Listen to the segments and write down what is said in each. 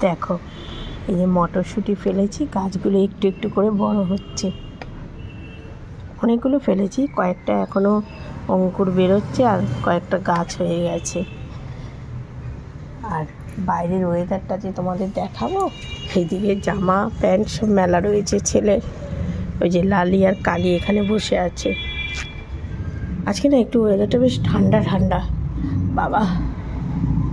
দেখো এই যে মটরশুঁটি ফেলেছি, গাছগুলো একটু একটু করে বড় হচ্ছে। অনেকগুলো ফেলেছি, কয়েকটা এখনও অঙ্কুর বেরোচ্ছে আর কয়েকটা গাছ হয়ে গেছে। আর বাইরের ওয়েদারটা যে তোমাদের দেখাবো, এইদিকে জামা প্যান্ট সব মেলা রয়েছে ছেলের। ওই যে লালি আর কালি এখানে বসে আছে। আজকে না একটু ওয়েদারটা বেশ ঠান্ডা ঠান্ডা, বাবা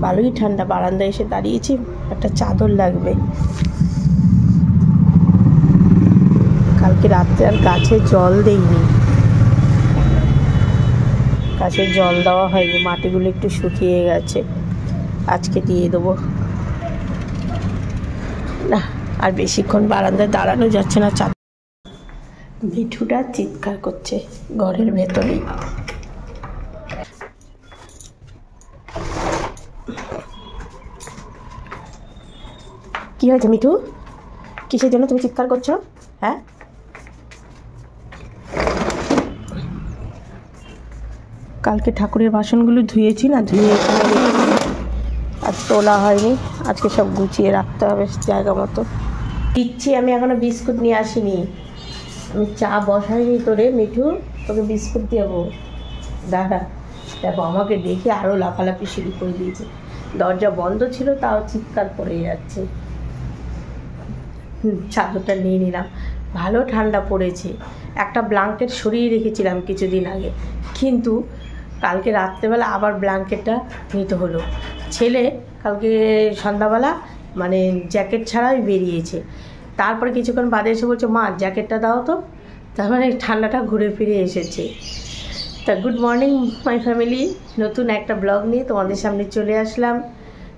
ভালোই ঠান্ডা। বারান্দায় এসে দাঁড়িয়েছি, একটা চাদর লাগবে। কালকে রাত্রে আর গাছে জল দেইনি, গাছে জল দেওয়া হয়নি, মাটিগুলো একটু শুকিয়ে গেছে, আজকে দিয়ে দেবো। না আর বেশিক্ষণ বারান্দায় দাঁড়ানো যাচ্ছে না। মিঠুটা চিৎকার করছে ঘরের ভেতরে। কি হয়েছে মিঠু? কিসের জন্য তুমি চিৎকার করছো? হ্যাঁ, কালকে ঠাকুরের বাসনগুলো ধুয়েছি না, ধুয়ে এখানে আর তোলা হয়নি। আজকে সব গুছিয়ে রাখতে হবে জায়গা মতো। দিচ্ছি, আমি এখনো বিস্কুট নিয়ে আসিনি, আমি চা বসাইনি তোরে মিঠু, তোকে বিস্কুট দেবো। দাঁড়া, দেখো আমাকে দেখে আরও লাফালাফি শুরু করে দিয়েছে। দরজা বন্ধ ছিল তাও চিৎকার করে যাচ্ছে। চাদরটা নিয়ে নিলাম, ভালো ঠান্ডা পড়েছে। একটা ব্ল্যাঙ্কেট সরিয়ে রেখেছিলাম কিছুদিন আগে, কিন্তু কালকে রাত্রেবেলা আবার ব্ল্যাঙ্কেটটা নিতে হলো। ছেলে কালকে সন্ধ্যাবেলা মানে জ্যাকেট ছাড়াই বেরিয়েছে, তারপরে কিছুক্ষণ বাদে এসে বলছে মা জ্যাকেটটা দাও তো। তার মানে ঠান্ডাটা ঘুরে ফিরে এসেছে। তা গুড মর্নিং মাই ফ্যামিলি, নতুন একটা ব্লগ নিয়ে তোমাদের সামনে চলে আসলাম।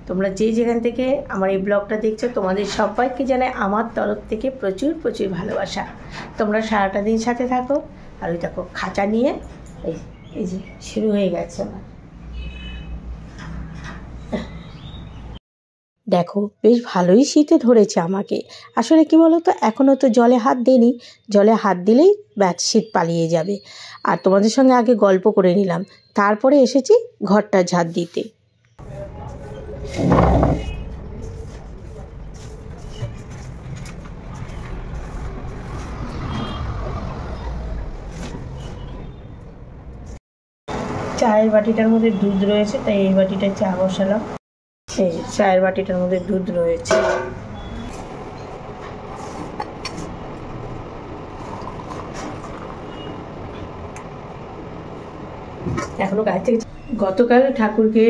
তোমরা যেখান থেকে আমার এই ব্লগটা দেখছো, তোমাদের সবাইকে জানাই আমার তরফ থেকে প্রচুর প্রচুর ভালোবাসা। তোমরা সারাটা দিন সাথে থাকো। আর ওই দেখো খাঁচা নিয়ে এই যে শুরু হয়ে গেছে আমার। দেখো বেশ ভালোই শীতে ধরেছে আমাকে। আসলে কি বলো তো, এখনও তো জলে হাত দিইনি, জলে হাত দিলেই ব্যাস শীত পালিয়ে যাবে। আর তোমাদের সঙ্গে আগে গল্প করে নিলাম, তারপরে এসেছি ঘরটা ঝাড় দিতে। চায়ের বাটিটার মধ্যে দুধ রয়েছে, তাই এই বাটিটায় চা বসালাম। এই চায়ের বাটিটার মধ্যে দুধ রয়েছে। এখনো গায়ে থেকে গতকাল ঠাকুরকে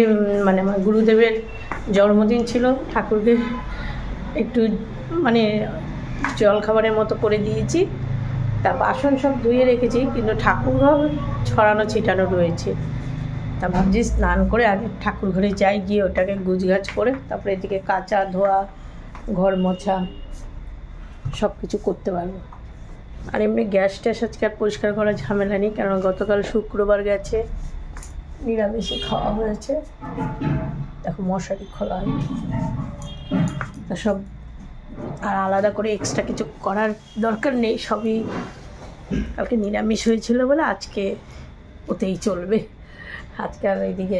মানে আমার গুরুদেবের জন্মদিন ছিল, ঠাকুরকে একটু মানে জলখাবারের মতো করে দিয়েছি। তা বাসন সব ধুয়ে রেখেছি, কিন্তু ঠাকুরঘর ছড়ানো ছিটানো রয়েছে। তা ভাবছি স্নান করে আগে ঠাকুর ঘরে যাই, গিয়ে ওটাকে গুছগাছ করে তারপরে এদিকে কাচা ধোয়া ঘর মোছা সব কিছু করতে পারবো। আর এমনি গ্যাস ট্যাস আজকে আর পরিষ্কার করার ঝামেলা নেই, কারণ গতকাল শুক্রবার গেছে, নিরামিষে খাওয়া হয়েছে। দেখো মশারি খোলা হয়, তা সব আর আলাদা করে এক্সট্রা কিছু করার দরকার নেই। সবই কালকে নিরামিষ হয়েছিল বলে আজকে ওতেই চলবে। আজকে আর এইদিকে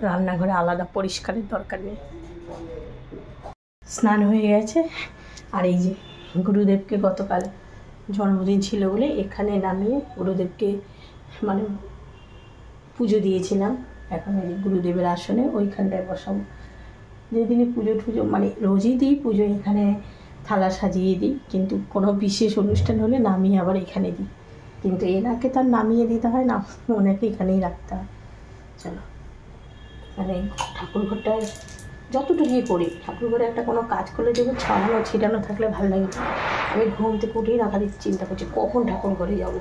রান্নাঘরে আলাদা পরিষ্কারের দরকার নেই। স্নান হয়ে গেছে। আর এই যে গুরুদেবকে গতকাল জন্মদিন ছিল বলে এখানে নামিয়ে গুরুদেবকে মানে পুজো দিয়েছিলাম। এখন এই যে গুরুদেবের আসনে ওইখানটায় বসাবো। যেদিনই পুজো টুজো মানে রোজই দিই পুজো, এখানে থালা সাজিয়ে দিই, কিন্তু কোনো বিশেষ অনুষ্ঠান হলে নামিয়ে আবার এখানে দিই। কিন্তু এনাকে তার নামিয়ে দিতে হয় না, ওনাকে এখানেই রাখতে হয়। চলো, মানে ঠাকুর ঘরটায় যতটুকুই করি, ঠাকুর ঘরে একটা কোনো কাজ করলে দেখবো ছড়ানো ছিটানো থাকলে ভালো লাগে। আমি ঘুম থেকে উঠেই রাখার চিন্তা করছি কখন ঠাকুর ঘরে যাব।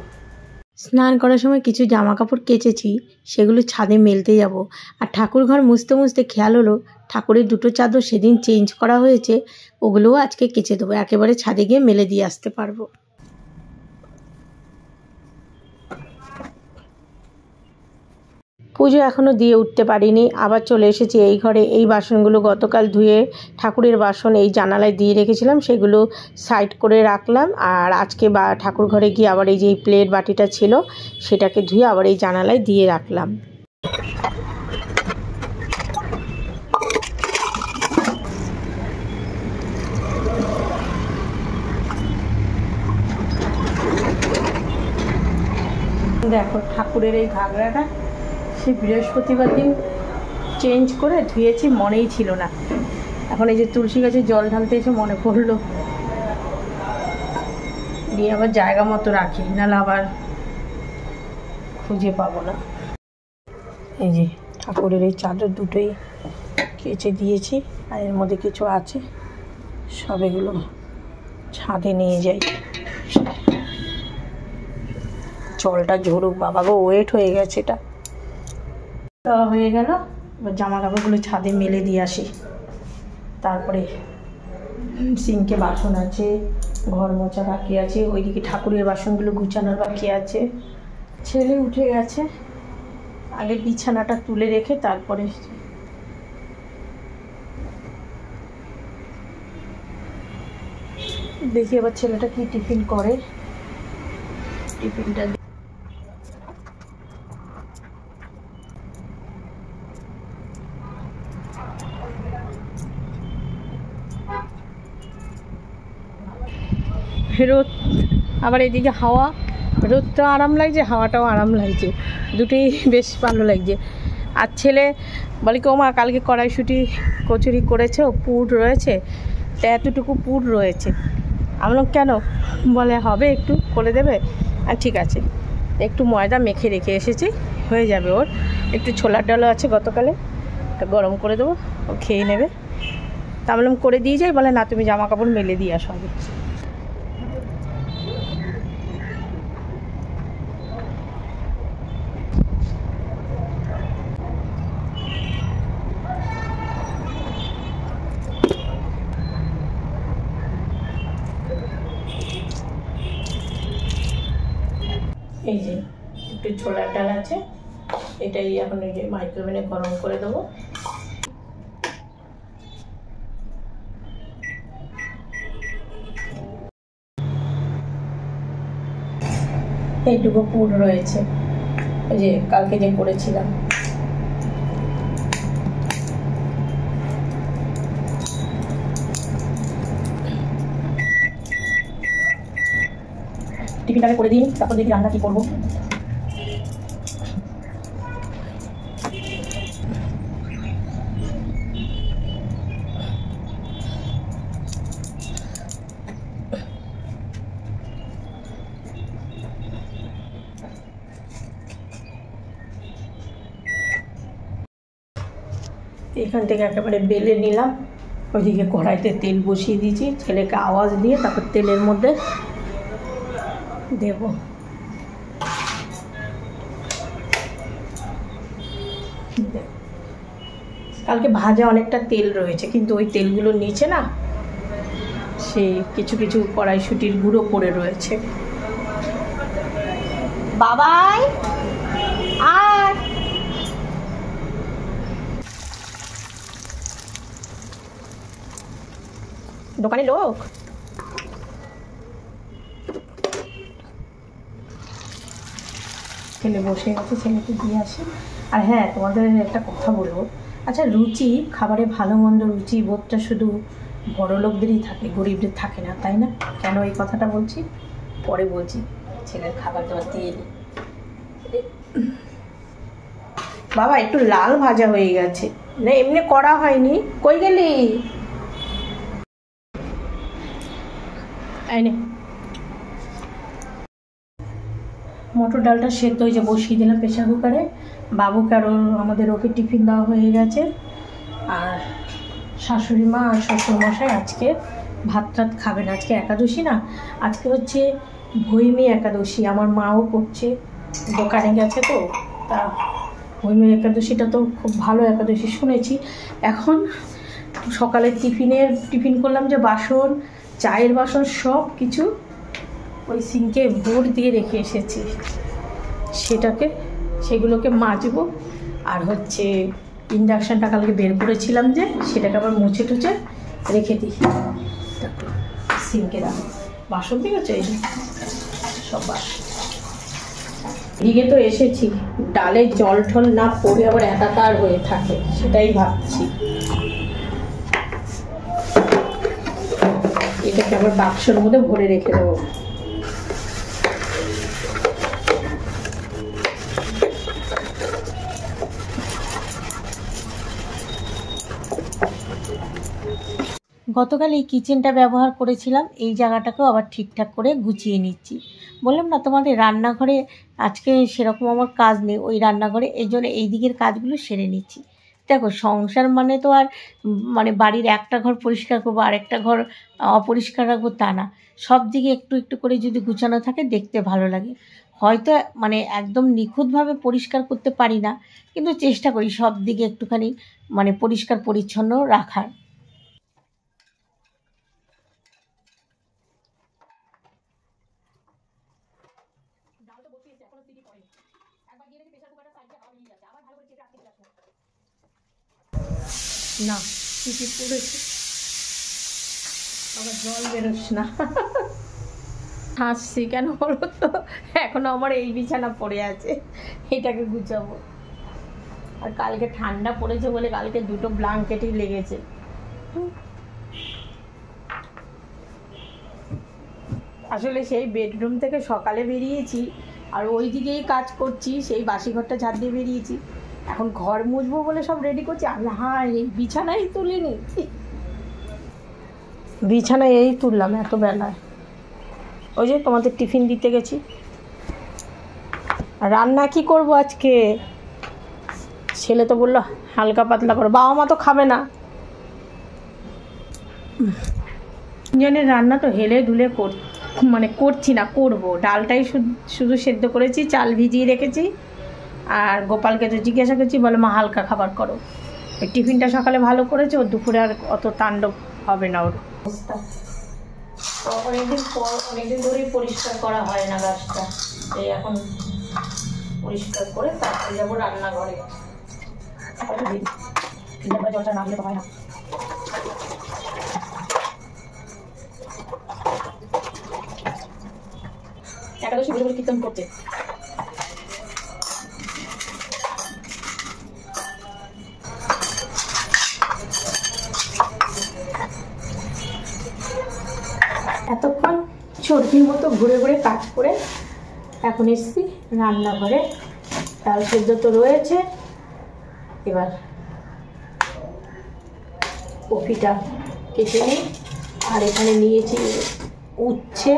স্নান করার সময় কিছু জামা কাপড় কেচেছি, সেগুলো ছাদে মেলতে যাব। আর ঠাকুর ঘর মুছতে মুছতে খেয়াল হলো ঠাকুরের দুটো চাদর সেদিন চেঞ্জ করা হয়েছে, ওগুলোও আজকে কেচে দেবো, একেবারে ছাদে গিয়ে মেলে দিয়ে আসতে পারবো। পুজো এখনও দিয়ে উঠতে পারিনি, আবার চলে এসেছি এই ঘরে। এই বাসনগুলো গতকাল ধুয়ে ঠাকুরের বাসন এই জানালায় দিয়ে রেখেছিলাম, সেগুলো সাইড করে রাখলাম। আর আজকে ঠাকুর ঘরে গিয়ে আবার এই যে প্লেট বাটিটা ছিল সেটাকে ধুয়ে আবার এই জানালায় দিয়ে রাখলাম। দেখো ঠাকুরের এই ঘাগরাটা সে বৃহস্পতিবার দিন চেঞ্জ করে ধুয়েছি, মনেই ছিল না। এখন এই যে তুলসী গাছে জল ঢালতে এসে মনে পড়লো, দিয়ে আবার জায়গা মতো রাখি, নাহলে আবার খুঁজে পাবো না। এই যে ঠাকুরের এই চাদর দুটোই কেচে দিয়েছি, আর এর মধ্যে কিছু আছে, সব এগুলো ছাদে নিয়ে যাই। জলটা ঝরুক বাবা গো, ওয়েট হয়ে গেছে এটা। দেওয়া হয়ে গেল, এবার জামা কাপড়গুলো ছাদে মেলে দিয়ে আসি। তারপরে সিঙ্কে বাসন আছে, ঘর মোছা বাকি আছে, ওইদিকে ঠাকুরের বাসনগুলো গুছানোর বাকি আছে। ছেলে উঠে গেছে, আগে বিছানাটা তুলে রেখে তারপরে দেখি আবার ছেলেটা কি টিফিন করে। টিফিনটা রোদ, আবার এদিকে হাওয়া, রোদটাও আরাম লাগছে, হাওয়াটাও আরাম লাগছে, দুটোই বেশ ভালো লাগছে। আর ছেলে বলে কি, ও মা কালকে কড়াইশুঁটি কচুরি করেছে, পুর রয়েছে, তা এতটুকু পুর রয়েছে। আমরা কেন, বলে হবে একটু করে দেবে। আর ঠিক আছে, একটু ময়দা মেখে রেখে এসেছি, হয়ে যাবে ওর। একটু ছোলার ডালও আছে গতকালে, গরম করে দেবো, ও খেয়ে নেবে। তা বললাম করে দিয়ে যাই, বলে না তুমি জামা কাপড় মেলে দিয়ে আসো আগে। এই যে একটু ছোলার ডাল আছে, এটাই এখন এই যে মাইক্রোওভেনে গরম করে দেবো। এইটুকু পুর রয়েছে, এই যে কালকে যে করেছিলাম। টিফিনটাকে করে দিই, তারপর দেখি রান্না কি করবো। এখান থেকে একেবারে বেলে নিলাম, ওইদিকে কড়াইতে তেল বসিয়ে দিয়েছি, ছেলেকে আওয়াজ দিয়ে তারপর তেলের মধ্যে দেব। কালকে ভাজা অনেকটা তেল রয়েছে, কিন্তু ওই তেলগুলো নিচে না সেই কিছু কিছু কড়াইশুঁটির গুঁড়ো পড়ে রয়েছে। বাবাই আর দোকানে লোক, ছেলে বসে আছে, ছেলেকে দিয়ে আসি। আর হ্যাঁ, তোমাদের একটা কথা বলবো, আচ্ছা রুচি, খাবারে ভালো মন্দ রুচি বোধটা শুধু বড় লোকদেরই থাকে, গরিবদের থাকে না, তাই না? কেন এই কথাটা বলছি পরে বলছি, ছেলের খাবার দাবার দিয়ে নিই। বাবা একটু লাল ভাজা হয়ে গেছে, না এমনি করা হয়নি। কই গেলি? আইনে মটর ডালটা সেদ্ধ হয়ে যে বসিয়ে দিলাম প্রেশার কুকারে। বাবুকে আর আমাদের ওকে টিফিন দেওয়া হয়ে গেছে। আর শাশুড়ি মা আর শ্বশুরমশাই আজকে ভাত টাত খাবেন, আজকে একাদশী না, আজকে হচ্ছে ভৈমী একাদশী। আমার মাও করছে, দোকানে গেছে তো, তা ভৈমী একাদশীটা তো খুব ভালো একাদশী শুনেছি। এখন সকালের টিফিন করলাম যে বাসন, চায়ের বাসন সব কিছু ওই সিঙ্কে ভোর দিয়ে রেখে এসেছি, সেগুলোকে মাজবো। আর হচ্ছে ইন্ডাকশানটা কালকে বের করেছিলাম যে, সেটাকে আবার মুছে টুচে রেখে দিই। সিঙ্কে রাখো বাসন, ঠিক আছে? এই সব বাসন এদিকে তো এসেছি, ডালে জল ঠল না পড়ে আবার একাকার হয়ে থাকে, সেটাই ভাবছি। এটাকে আবার বাক্সের মধ্যে ভরে রেখে দেবো। গতকাল এই কিচেনটা ব্যবহার করেছিলাম, এই জায়গাটাকেও আবার ঠিকঠাক করে গুছিয়ে নিচ্ছি। বললাম না তোমাদের রান্নাঘরে আজকে সেরকম আমার কাজ নেই, ওই রান্নাঘরে এই জন্য এই দিকের কাজগুলো সেরে নিচ্ছি। দেখো সংসার মানে তো আর মানে বাড়ির একটা ঘর পরিষ্কার করবো আর একটা ঘর অপরিষ্কার রাখবো তা না, সব দিকে একটু একটু করে যদি গুছানো থাকে দেখতে ভালো লাগে। হয়তো মানে একদম নিখুঁতভাবে পরিষ্কার করতে পারি না, কিন্তু চেষ্টা করি সব দিকে একটুখানি মানে পরিষ্কার পরিচ্ছন্ন রাখার। না সিটি পড়েছে, আবার জল বেরোস না। হাসছি কেন বলো তো, এখনো আমার এই বিছানা পড়ে আছে, এটাকে গুছাবো। আর কালকে ঠান্ডা পড়েছে বলে কালকে দুটো ব্ল্যাঙ্কেটই লেগেছে। আসলে সেই বেডরুম থেকে সকালে বেরিয়েছি আর ওই দিকেই কাজ করছি, সেই বাসি ঘরটা ঝাড় দিয়ে বেরিয়েছি। এখন ঘর মুছবো বলে সব রেডি করছি, আমি হ্যাঁ এই বিছানাই তুলিনি, বিছানা এই তুললাম এত বেলায়। ওই যে তোমাদের টিফিন দিতে গেছি। রান্না কি করব আজকে, ছেলে তো বললো হালকা পাতলা করো, বাবা মা তো খাবে না। তিনজনের রান্না তো হেলে দুলে করছি না, করবো। ডালটাই শুধু সেদ্ধ করেছি, চাল ভিজিয়ে রেখেছি। আর গোপালকে তো জিজ্ঞাসা করছি, বলে মা হালকা খাবার করো। ওই টিফিনটা সকালে ভালো করেছে, ওর দুপুরে আর অত তাণ্ডব হবে না ওর। অনেকদিন ধরেই পরিষ্কার করা হয় না গাছটা, এই এখন পরিষ্কার করে তারপরে যাবো রান্নাঘরে। জলটা না দিলে তো হয় না। একাদশী বসে বসে কীর্তন করছে। এতক্ষণ চর্বির মতো ঘুরে ঘুরে কাজ করে এখন এসছি রান্নাঘরে। ডাল সেদ্ধ তো রয়েছে, এবার কপিটা কেটে নিই। আর এখানে নিয়েছি উচ্ছে,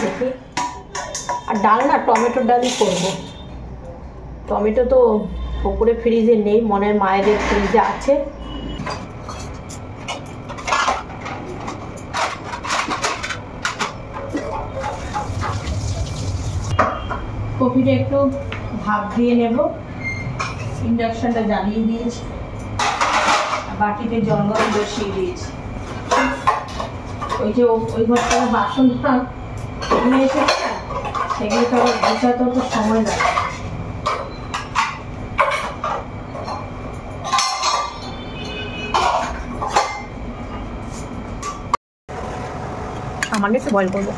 দেখি। আর ডাল না টমেটোর ডালই করবো। টমেটো তো ওপরে ফ্রিজে নেই, মনের মায়েদের ফ্রিজে আছে। কপিটা একটু ভাপ দিয়ে নেব। ইন্ডাকশনটা জ্বালিয়ে দিয়েছি, বাটিতে জল গরম বসিয়ে দিয়েছি। ওই যে ওই ঘরটা বাসনটা নিয়ে এসেছে, সেগুলো তো আবার গোছাতে তো সময় লাগে। আমার একটু বয়েল করবো।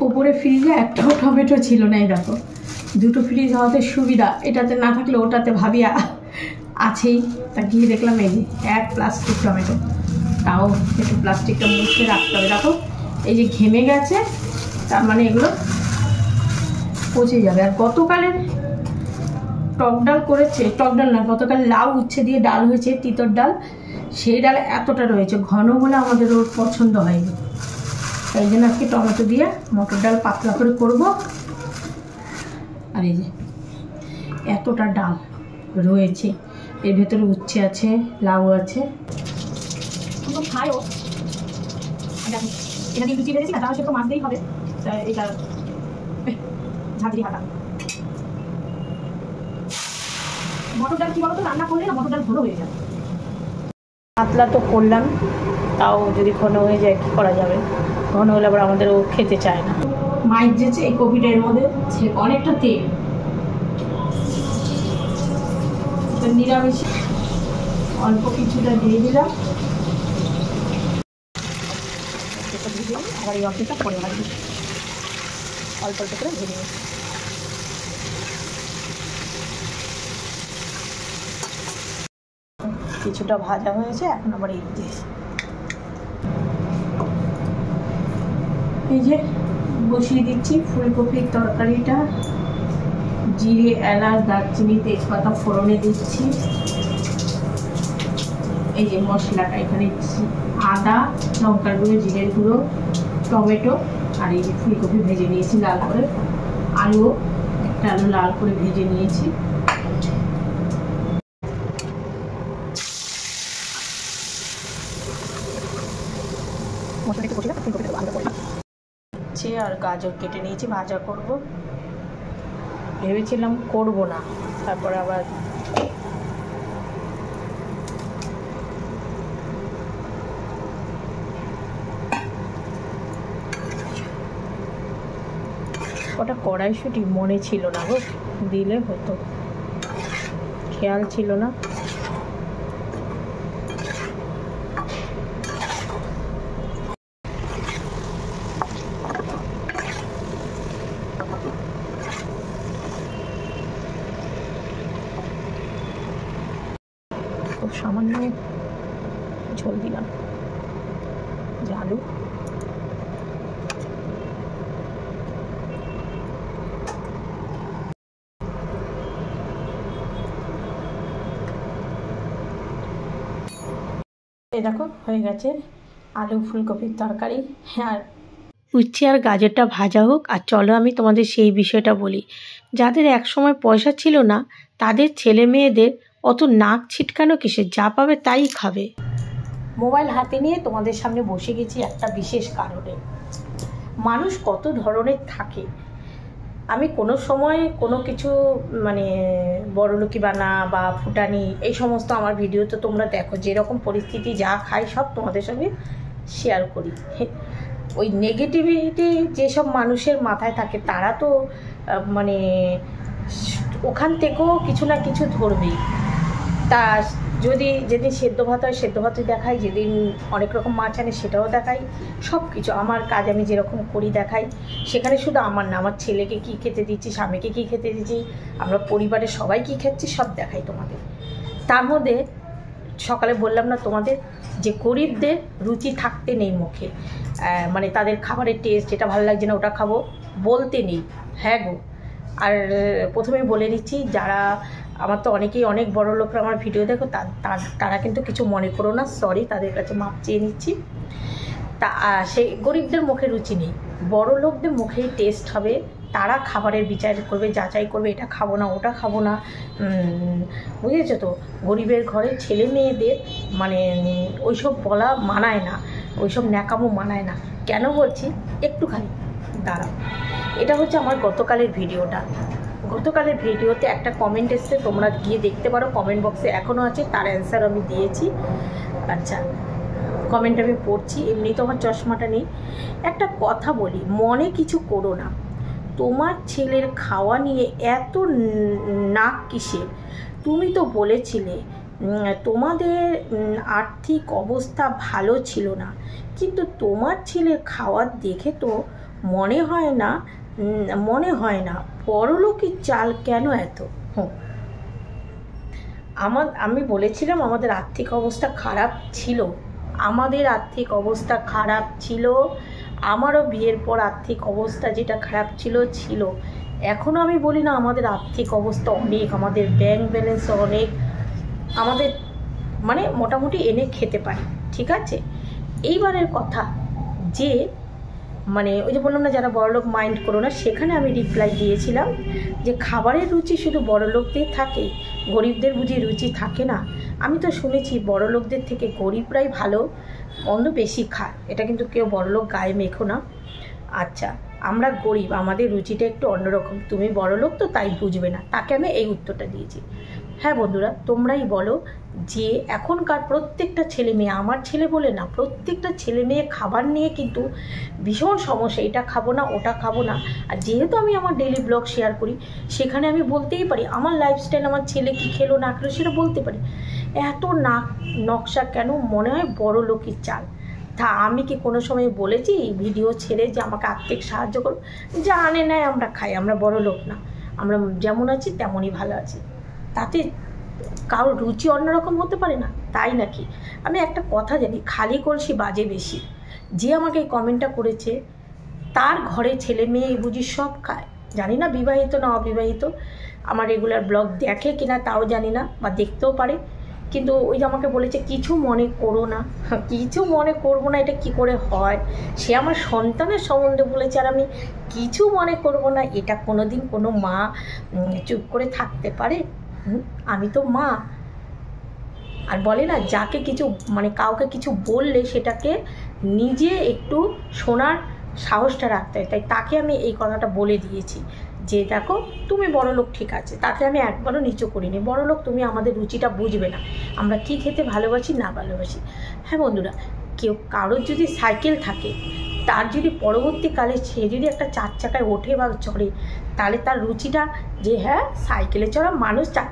উপরে ফ্রিজে একটাও টমেটো ছিল না, এই দেখো। দুটো ফ্রিজ হওয়াতে সুবিধা, এটাতে না থাকলে ওটাতে ভাবি আছেই। তা গিয়ে দেখলাম এই যে এক প্লাস্টিক টমেটো, তাও একটু প্লাস্টিকটা মুছে রাখতে হবে। দেখো এই যে ঘেমে গেছে, তার মানে এগুলো পচে যাবে। আর গতকালের টক ডাল করেছে, টক ডাল না, গতকাল লাউ উচ্ছে দিয়ে ডাল হয়েছে, তিতর ডাল। সেই ডাল এতটা রয়েছে, ঘন বলে আমাদের ওর পছন্দ হয়নি। এই জন্য আজকে টমেটো দিয়ে মটর ডাল পাতলা করে করব। আর এই যে এতটা ডাল রয়েছে, এর ভেতরে উচ্ছে আছে, লাউ আছে। খাইও এটা দিয়ে লুচি বেড়েছি না, তাহলে সে তো মাছতেই হবে। এটা ঝাঁঝরি হাঁটা মটর ডাল কি বলতো, রান্না করলে না মটর ডাল ঘন হয়ে যায়। পাতলা তো করলাম, তাও যদি ঘন হয়ে যায় কী করা যাবে, ঘন হলে আবার আমাদের ও খেতে চায় না। মাছ যেছে এই কপিটার মধ্যে অনেকটা তেল, নিরামিষ অল্প কিছুটা দিয়ে দিলাম। আবার এই অল্পটা পরে ভাজবো, অল্প অল্প করে ভেজে নেব। কিছুটা ভাজা হয়েছে, এখন আবার এই দিয়ে এই যে বসিয়ে দিচ্ছি ফুলকপির তরকারিটা। জিরে, এলাচ, দারচিনি, তেজপাতা ফোড়নে দিচ্ছি। এই যে মশলাটা এখানে আদা, লঙ্কার গুঁড়ো, জিরের গুঁড়ো, টমেটো আর এই যে ফুলকপি ভেজে নিয়েছি লাল করে। আলু, একটা আলু লাল করে ভেজে নিয়েছি। আর গাজর কেটে নিয়েছি, ভাজা করব। ভেবেছিলাম করব না, তারপর আবার ওটা কড়াইশুঁটি মনে ছিল না গো, দিলে হতো, খেয়াল ছিল না। খুব সামান্য ঝোল দিলাম, আলু এই দেখো হয়ে গেছে আলু ফুলকপির তরকারি। আর উচ্ছে আর গাজরটা ভাজা হোক। আর চলো আমি তোমাদের সেই বিষয়টা বলি। যাদের এক সময় পয়সা ছিল না তাদের ছেলে মেয়েদের অত নাক ছিটকানো কিসে, যা পাবে তাই খাবে। মোবাইল হাতে নিয়ে তোমাদের সামনে বসে গেছি একটা বিশেষ কারণে। মানুষ কত ধরনের থাকে। আমি কোনো সময় কোনো কিছু মানে বড়লোকি বানা বা ফুটানি এই সমস্ত আমার ভিডিও তো তোমরা দেখো, যেরকম পরিস্থিতি যা খাই সব তোমাদের সঙ্গে শেয়ার করি। ওই নেগেটিভিটি যেসব মানুষের মাথায় থাকে তারা তো মানে ওখান থেকেও কিছু না কিছু ধরবেই। তা যদি যেদিন সেদ্ধ ভাত হয় সেদ্ধ ভাতই দেখাই, যেদিন অনেক রকম মাছ আনে সেটাও দেখাই, সব কিছু আমার কাজ আমি যেরকম করি দেখাই। সেখানে শুধু আমার না, আমার ছেলেকে কী খেতে দিচ্ছি, স্বামীকে কী খেতে দিচ্ছি, আমরা পরিবারের সবাই কী খাচ্ছি সব দেখাই তোমাদের। তার মধ্যে সকালে বললাম না তোমাদের যে গরিবদের রুচি থাকতে নেই মুখে, মানে তাদের খাবারের টেস্ট এটা ভালো লাগছে না ওটা খাবো বলতে নেই। হ্যাঁ গো, আর প্রথমেই বলে নিচ্ছি, যারা আমার তো অনেকেই অনেক বড় লোকরা আমার ভিডিও দেখো, তারা কিন্তু কিছু মনে করো না, সরি, তাদের কাছে মাপ চেয়ে নিচ্ছি। তা সেই গরিবদের মুখে রুচি নেই, বড় লোকদের মুখেই টেস্ট হবে। তারা খাবারের বিচার করবে, যাচাই করবে, এটা খাবো না ওটা খাবো না, বুঝেছো তো। গরিবের ঘরে ছেলে মেয়েদের মানে ওইসব বলা মানায় না, ওইসব ন্যাকামো মানায় না। কেন বলছি একটুখানি দাঁড়াও। এটা হচ্ছে আমার গতকালের ভিডিওটা। গতকালের ভিডিওতে একটা কমেন্ট এসছে, তোমরা গিয়ে দেখতে পারো, কমেন্ট বক্সে এখনও আছে, তার অ্যান্সার আমি দিয়েছি। আচ্ছা, কমেন্ট আমি পড়ছি, এমনি তো আমার চশমাটা নেই। একটা কথা বলি, মনে কিছু করো না। তোমার ছেলের খাওয়া নিয়ে এত নাক কিসের? তুমি তো বলেছিলে তোমাদের আর্থিক অবস্থা ভালো ছিল না, কিন্তু তোমার ছেলের খাওয়ার দেখে তো মনে হয় না বড়লোকের চাল কেন এত। আমি বলেছিলাম আমাদের আর্থিক অবস্থা খারাপ ছিল, আমাদের আর্থিক অবস্থা খারাপ ছিল। আমারও বিয়ের পর আর্থিক অবস্থা যেটা খারাপ ছিল। এখনও আমি বলি না আমাদের আর্থিক অবস্থা অনেক, আমাদের ব্যাংক ব্যালেন্স অনেক, আমাদের মানে মোটামুটি এনে খেতে পারি, ঠিক আছে। এইবারের কথা যে মানে ওই যে বললাম না যারা বড়লোক মাইন্ড করো না, সেখানে আমি রিপ্লাই দিয়েছিলাম যে খাবারের রুচি শুধু বড়লোকদের থাকে, গরিবদের বুঝি রুচি থাকে না। আমি তো শুনেছি বড়লোকদের থেকে গরিবরাই ভালো মন্দ বেশি খায়, এটা কিন্তু কেউ বড়লোক গায়ে মেখো না। আচ্ছা, আমরা গরিব, আমাদের রুচিটা একটু অন্যরকম, তুমি বড়লোক তো তাই বুঝবে না, তাকে আমি এই উত্তরটা দিয়েছি। হ্যাঁ বন্ধুরা, তোমরাই বলো যে এখনকার প্রত্যেকটা ছেলে মেয়ে, আমার ছেলে বলে না, প্রত্যেকটা ছেলে মেয়ে খাবার নিয়ে কিন্তু ভীষণ সমস্যা, এটা খাবো না ওটা খাবো না। আর যেহেতু আমি আমার ডেইলি ব্লগ শেয়ার করি, সেখানে আমি বলতেই পারি আমার লাইফস্টাইল, আমার ছেলে কী খেলো না খেলো সেটা বলতে পারি। এত নকশা কেন? মনে হয় বড় লোকের চাল। তা আমি কি কোনো সময় বলেছি ভিডিও ছেড়ে যে আমাকে আর্থিক সাহায্য করো? যা আনে নেয় আমরা খাই, আমরা বড় লোক না, আমরা যেমন আছি তেমনই ভালো আছি। তাতে কারোর রুচি অন্যরকম হতে পারে না? তাই নাকি? আমি একটা কথা জানি, খালি কলসি বাজে বেশি। যে আমাকে এই কমেন্টটা করেছে তার ঘরে ছেলে মেয়ে বুঝি সব খায়। জানি না বিবাহিত না অবিবাহিত, আমার রেগুলার ব্লগ দেখে কিনা তাও জানি না, বা দেখতেও পারে। কিন্তু ওই যে আমাকে বলেছে কিছু মনে করো না। কিছু মনে করবো না এটা কি করে হয়? সে আমার সন্তানের সম্বন্ধে বলেছে আর আমি কিছু মনে করবো না, এটা কোনো দিন কোনো মা চুপ করে থাকতে পারে? আমি তো মা। আর বলে না, যাকে কিছু মানে কাউকে কিছু বললে সেটাকে নিজে একটু শোনার সাহসটা রাখতে হয়। তাই তাকে আমি এই কথাটা বলে দিয়েছি যে দেখো তুমি বড়লোক ঠিক আছে, তাকে আমি একবারও নিচু করিনি। বড়লোক তুমি আমাদের রুচিটা বুঝবে না, আমরা কি খেতে ভালোবাসি না ভালোবাসি। হ্যাঁ বন্ধুরা, কারোর যদি সাইকেল থাকে, তার যদি পরবর্তীকালে সে যদি একটা 4 চাকায় ওঠে বা চড়ে, তাহলে তার রুচিটা যে হ্যাঁ সাইকেলে চড়া মানুষ 4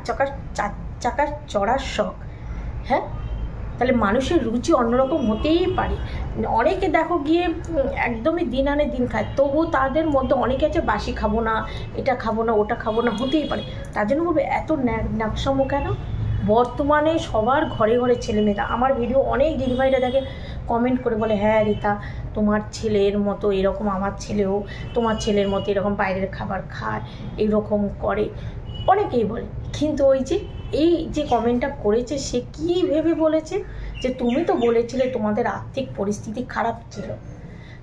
চাকার চড়ার শখ, হ্যাঁ তাহলে মানুষের রুচি অন্যরকম হতেই পারে। অনেকে দেখো গিয়ে একদমই দিন আনে দিন খায়, তবু তাদের মধ্যে অনেকে আছে বাসি খাবো না, এটা খাবো না, ওটা খাবো না, হতেই পারে। তার জন্য বলবে এত ন্যাকসামো কেন? বর্তমানে সবার ঘরে ঘরে ছেলেমেয়েরা, আমার ভিডিও অনেক দিদিভাইরা দেখে কমেন্ট করে বলে হ্যাঁ রীতা তোমার ছেলের মতো এরকম আমার ছেলেও তোমার ছেলের মতো এরকম বাইরের খাবার খায়, এইরকম করে, অনেকেই বলে। কিন্তু ওই যে এই যে কমেন্টটা করেছে সে কী ভেবে বলেছে যে তুমি তো বলেছিলে তোমাদের আর্থিক পরিস্থিতি খারাপ ছিল,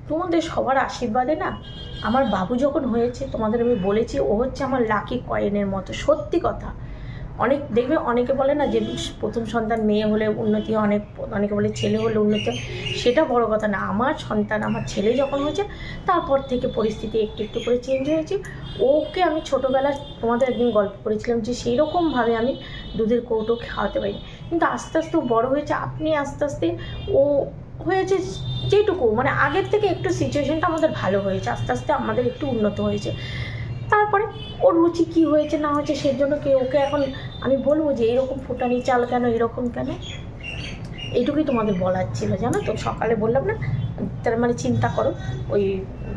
তোমাদের সবার আশীর্বাদে না আমার বাবু যখন হয়েছে, তোমাদের আমি বলেছি ও হচ্ছে আমার লাকি কয়েনের মতো। সত্যি কথা। দেখবে অনেকে বলে না যে প্রথম সন্তান মেয়ে হলে উন্নতি হয়, অনেকে বলে ছেলে হলে উন্নতি হয়, সেটা বড় কথা না। আমার সন্তান আমার ছেলে যখন হয়েছে তারপর থেকে পরিস্থিতি একটু একটু করে চেঞ্জ হয়েছে। ওকে আমি ছোটোবেলায় তোমাদের একদিন গল্প করেছিলাম যে সেই রকমভাবে আমি দুধের কৌটো খাওয়াতে পারিনি, কিন্তু আস্তে আস্তে ও বড়ো হয়েছে। আপনি আস্তে আস্তে ও হয়েছে যেটুকু মানে আগের থেকে একটু সিচুয়েশনটা আমাদের ভালো হয়েছে, আস্তে আস্তে আমাদের একটু উন্নত হয়েছে। তারপরে ওর রুচি কী হয়েছে না হয়েছে সেই জন্য ওকে এখন আমি বলবো যে এরকম ফুটানি চাল কেন, এরকম কেন, এইটুকুই তোমাদের বলার ছিল। জানো তো সকালে বললাম না, তার মানে চিন্তা করো ওই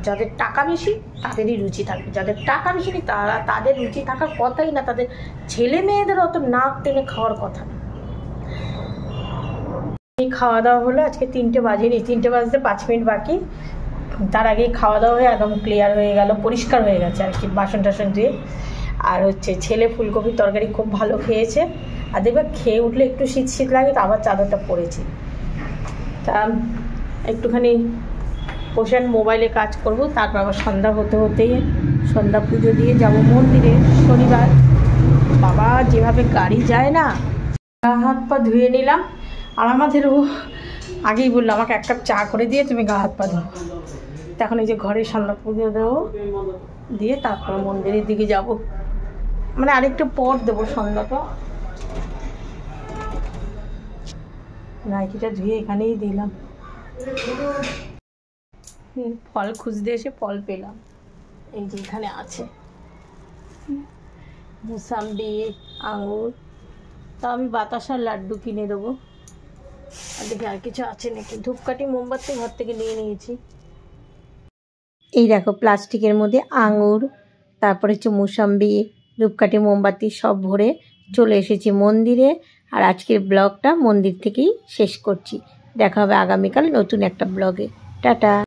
যাদের টাকা বেশি তাদেরই রুচি থাকবে, যাদের টাকা বেশি নেই তাদের রুচি থাকার কথাই না, তাদের ছেলে মেয়েদের অত নাক টেনে খাওয়ার কথা না। এই খাওয়া দাওয়া হলো, আজকে 3টে বাজেনি, 3টে বাজতে 5 মিনিট বাকি। তার আগেই খাওয়া দাওয়া হয়ে একদম ক্লিয়ার হয়ে গেল, পরিষ্কার হয়ে গেছে আর কি, বাসন টাসন ধুয়ে। আর হচ্ছে ছেলে ফুলকপির তরকারি খুব ভালো খেয়েছে। আর দেখবে খেয়ে উঠলে একটু শীত শীত লাগে, তো আবার চাদরটা পরেছি। তা একটুখানি বসে মোবাইলে কাজ করব, তারপর আবার সন্ধ্যা হতে হতেই সন্ধ্যা পুজো দিয়ে যাব মন্দিরে। শনিবার বাবা যেভাবে গাড়ি যায় না, হাত পা ধুয়ে নিলাম। আর আমাদেরও আগেই বললো আমাকে 1 কাপ চা করে দিয়ে তুমি গা হাত পা ধো। তখন এই যে ঘরে সন্ধ্যা পুজো দেবো, দিয়ে তারপর মন্দিরের দিকে যাব, মানে আরেকটু পর দেবো সন্ধ্যাটা। নাইটিটা ধুয়ে এখানেই দিলাম। ফল খুঁজতে এসে ফল পেলাম, এই যে এখানে আছে মুসাম্বি, আঙুর। তা আমি বাতাসার লাড্ডু কিনে দেবো। আর দেখি আর কিছু আছে নাকি। ধূপকাঠি মোমবাতি ঘর থেকে নিয়ে নিয়েছি। এই দেখো প্লাস্টিকের মধ্যে আঙুর, তারপরে হচ্ছে মুসাম্বি, ধূপকাঠি মোমবাতি সব ভরে চলে এসেছি মন্দিরে। আর আজকের ব্লগটা মন্দির থেকেই শেষ করছি। দেখা হবে আগামীকাল নতুন একটা ব্লগে। টাটা।